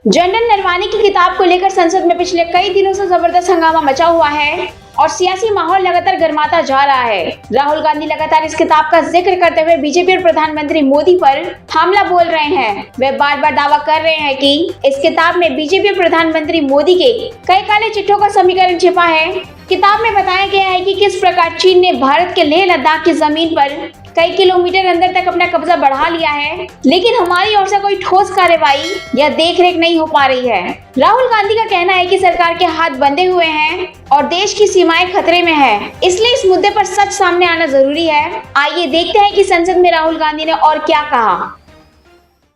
General Naravane की किताब को लेकर संसद में पिछले कई दिनों से जबरदस्त हंगामा मचा हुआ है और सियासी माहौल लगातार गर्माता जा रहा है। राहुल गांधी लगातार इस किताब का जिक्र करते हुए बीजेपी और प्रधानमंत्री मोदी पर हमला बोल रहे हैं। वे बार बार दावा कर रहे हैं कि इस किताब में बीजेपी और प्रधानमंत्री मोदी के कई काले चिट्ठों का समीकरण छिपा है। किताब में बताया गया है कि किस प्रकार चीन ने भारत के लेह लद्दाख की जमीन पर कई किलोमीटर अंदर तक अपना कब्जा बढ़ा लिया है, लेकिन हमारी ओर से कोई ठोस कार्रवाई या देखरेख नहीं हो पा रही है। राहुल गांधी का कहना है कि सरकार के हाथ बंधे हुए हैं और देश की सीमाएं खतरे में है, इसलिए इस मुद्दे पर सच सामने आना जरूरी है। आइए देखते हैं कि संसद में राहुल गांधी ने और क्या कहा।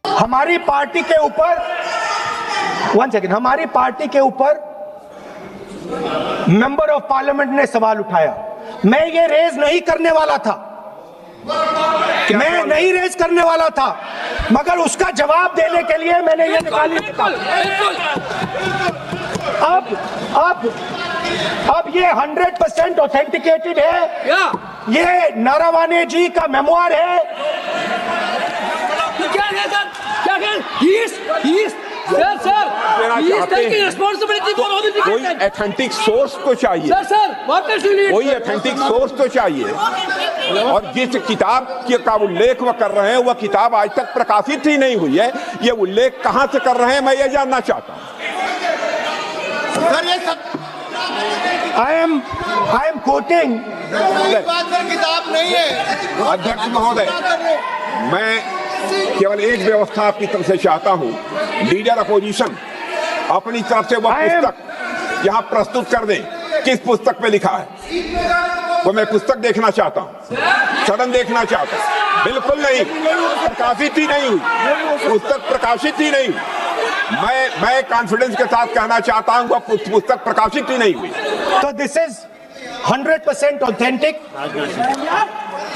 हमारी पार्टी के ऊपर मेंबर ऑफ पार्लियामेंट ने सवाल उठाया। मैं ये रेज नहीं करने वाला था, मगर उसका जवाब देने के लिए मैंने ये निकाली। अब ये 100% ऑथेंटिकेटेड है। ये नारावाने जी का मेमोयर है। कोई ऑथेंटिक सोर्स तो चाहिए, कोई ऑथेंटिक सोर्स तो चाहिए। और जिस किताब का उल्लेख वह कर रहे हैं वह किताब आज तक प्रकाशित ही नहीं हुई है। ये उल्लेख कहां से कर रहे हैं मैं ये जानना चाहता हूं। I am quoting। किताब नहीं है अध्यक्ष महोदय, मैं केवल एक व्यवस्था आपकी तरफ से चाहता हूं। लीडर अपोजिशन अपनी तरफ से वह पुस्तक यहाँ प्रस्तुत कर दें। किस पुस्तक पे लिखा है वो मैं पुस्तक देखना चाहता हूँ, सदन देखना चाहता हूँ। बिल्कुल नहीं, प्रकाशित ही नहीं हुई, पुस्तक प्रकाशित ही नहीं। मैं कॉन्फिडेंस के साथ कहना चाहता हूँ वह पुस्तक प्रकाशित ही नहीं हुई। तो दिस इज 100% ऑथेंटिक,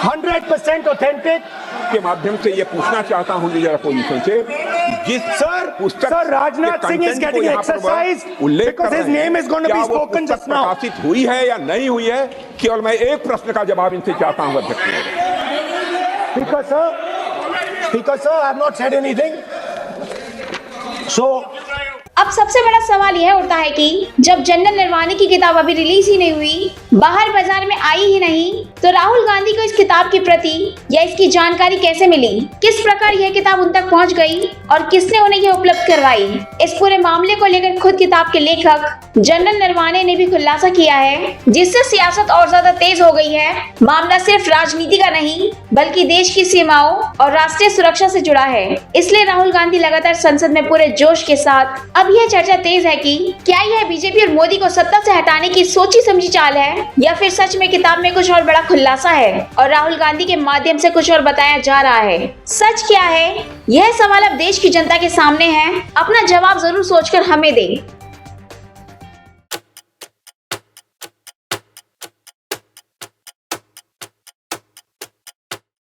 100% ऑथेंटिक। के माध्यम से ये पूछना चाहता हूँ लीडर अपोजिशन से, जिस पुस्तक Rajnath Singh is getting exercise because his name is going to be spoken just now. प्रकाशित हुई है या नहीं हुई है, केवल मैं एक प्रश्न का जवाब इनसे चाहता हूँ अध्यक्ष। Because sir, I have not said anything. So अब सबसे बड़ा सवाल यह उठता है कि जब जनरल नरवाने की किताब अभी रिलीज ही नहीं हुई, बाहर बाजार में आई ही नहीं, तो राहुल गांधी को इस किताब की प्रति या इसकी जानकारी कैसे मिली? किस प्रकार यह किताब उन तक पहुंच गई और किसने उन्हें यह उपलब्ध करवाई? इस पूरे मामले को लेकर खुद किताब के लेखक जनरल नरवाने ने भी खुलासा किया है, जिससे सियासत और ज्यादा तेज हो गई है। मामला सिर्फ राजनीति का नहीं बल्कि देश की सीमाओं और राष्ट्रीय सुरक्षा से जुड़ा है। इसलिए राहुल गांधी लगातार संसद में पूरे जोश के साथ अब यह चर्चा तेज है कि क्या यह बीजेपी और मोदी को सत्ता से हटाने की सोची समझी चाल है या फिर सच में किताब में कुछ और बड़ा खुलासा है और राहुल गांधी के माध्यम से कुछ और बताया जा रहा है। सच क्या है, यह सवाल अब देश की जनता के सामने है। अपना जवाब जरूर सोचकर हमें दें।